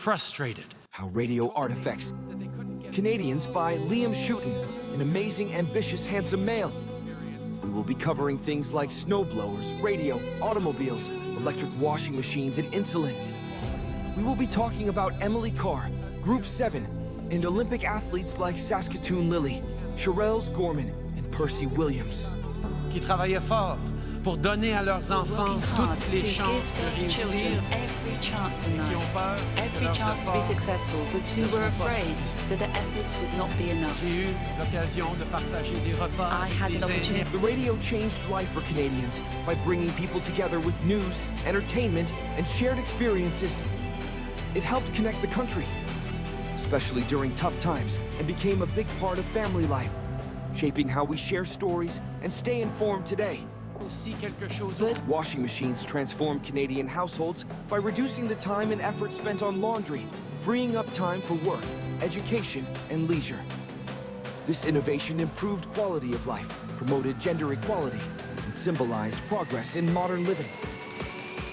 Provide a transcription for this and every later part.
frustrated. How Radio Art Affects Canadians by Liam Shooten, an amazing, ambitious, handsome male. We will be covering things like snowblowers, radio, automobiles, electric washing machines, and insulin. We will be talking about Emily Carr, Group 7, and Olympic athletes like Saskatoon Lily, Sherelles Gorman, and Percy Williams. Qui travaillaient fort pour donner à leurs enfants toutes les chances de réussir, every chance in life, every chance to be successful, but who were afraid that their efforts would not be enough. J'ai eu l'occasion de partager des repas. I had an opportunity. The radio changed life for Canadians by bringing people together with news, entertainment, and shared experiences. It helped connect the country, especially during tough times, and became a big part of family life, shaping how we share stories and stay informed today. But Washing machines transformed Canadian households by reducing the time and effort spent on laundry, freeing up time for work, education, and leisure. This innovation improved quality of life, promoted gender equality, and symbolized progress in modern living.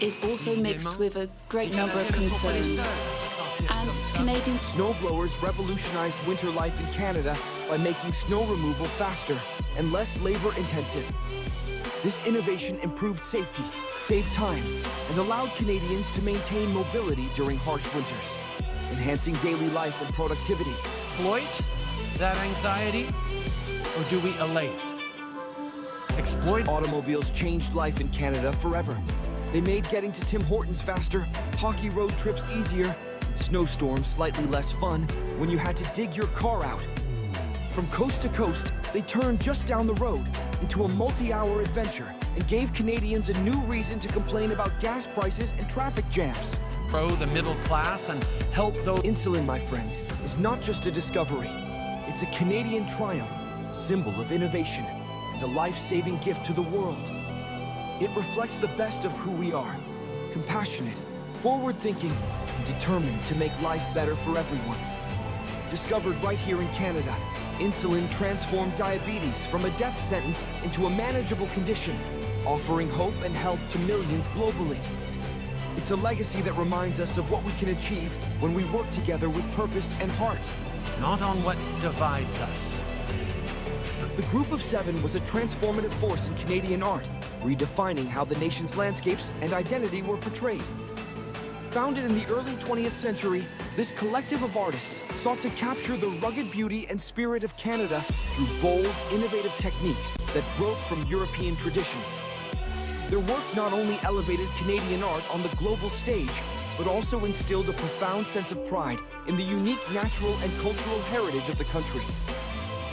it's also mixed with a great number of concerns. And Canadians Snowblowers revolutionized winter life in Canada by making snow removal faster and less labor-intensive. This innovation improved safety, saved time, and allowed Canadians to maintain mobility during harsh winters, enhancing daily life and productivity. Exploit that anxiety, or do we allay it? Exploit. Automobiles changed life in Canada forever. They made getting to Tim Hortons faster, hockey road trips easier, and snowstorms slightly less fun when you had to dig your car out. From coast to coast, they turned just down the road into a multi-hour adventure and gave Canadians a new reason to complain about gas prices and traffic jams. Grow the middle class and help those. Insulin, my friends, is not just a discovery. It's a Canadian triumph, a symbol of innovation, and a life-saving gift to the world. It reflects the best of who we are, compassionate, forward-thinking, and determined to make life better for everyone. Discovered right here in Canada, insulin transformed diabetes from a death sentence into a manageable condition, offering hope and health to millions globally. It's a legacy that reminds us of what we can achieve when we work together with purpose and heart. Not on what divides us. The Group of 7 was a transformative force in Canadian art, redefining how the nation's landscapes and identity were portrayed. Founded in the early 20th century, this collective of artists sought to capture the rugged beauty and spirit of Canada through bold, innovative techniques that broke from European traditions. Their work not only elevated Canadian art on the global stage, but also instilled a profound sense of pride in the unique natural and cultural heritage of the country.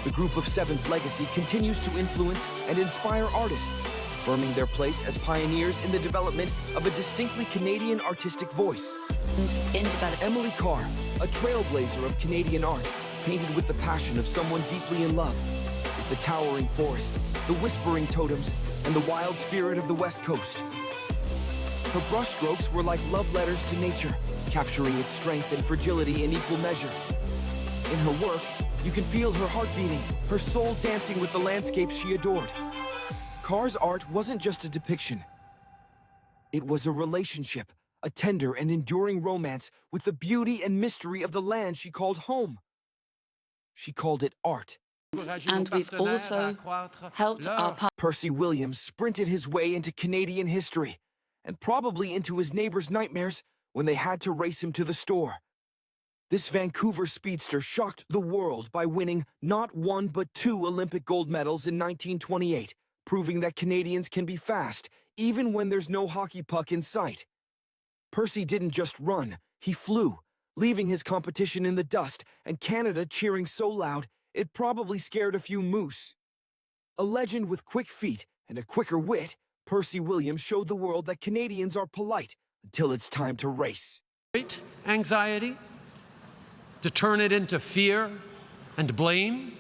The Group of 7's legacy continues to influence and inspire artists, affirming their place as pioneers in the development of a distinctly Canadian artistic voice. in development. Emily Carr, a trailblazer of Canadian art, painted with the passion of someone deeply in love, with the towering forests, the whispering totems, and the wild spirit of the West Coast. Her brushstrokes were like love letters to nature, capturing its strength and fragility in equal measure. In her work, you can feel her heart beating, her soul dancing with the landscapes she adored. Carr's art wasn't just a depiction. It was a relationship, a tender and enduring romance with the beauty and mystery of the land she called home. She called it art. And we've also helped our Percy Williams sprinted his way into Canadian history, and probably into his neighbors' nightmares when they had to race him to the store. This Vancouver speedster shocked the world by winning not one but 2 Olympic gold medals in 1928, proving that Canadians can be fast, even when there's no hockey puck in sight. Percy didn't just run, he flew, leaving his competition in the dust, and Canada cheering so loud, it probably scared a few moose. A legend with quick feet and a quicker wit, Percy Williams showed the world that Canadians are polite until it's time to race. Anxiety, to turn it into fear and blame,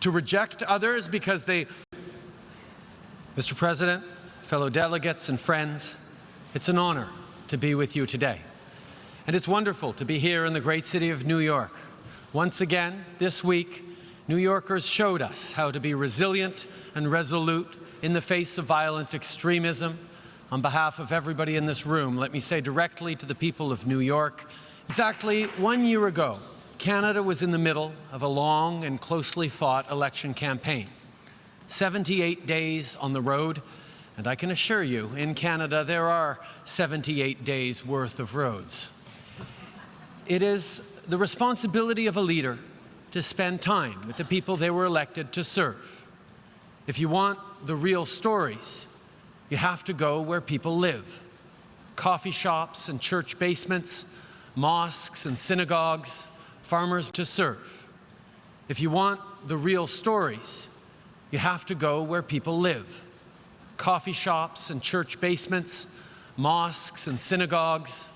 to reject others because they... Mr. President, fellow delegates and friends, it's an honor to be with you today. And it's wonderful to be here in the great city of New York. Once again, this week, New Yorkers showed us how to be resilient and resolute in the face of violent extremism. On behalf of everybody in this room, let me say directly to the people of New York, Exactly 1 year ago, Canada was in the middle of a long and closely fought election campaign. 78 days on the road, and I can assure you, in Canada, there are 78 days worth of roads. It is the responsibility of a leader to spend time with the people they were elected to serve. If you want the real stories, you have to go where people live. Coffee shops and church basements, mosques and synagogues, farmers to serve. If you want the real stories, you have to go where people live. Coffee shops and church basements, mosques and synagogues,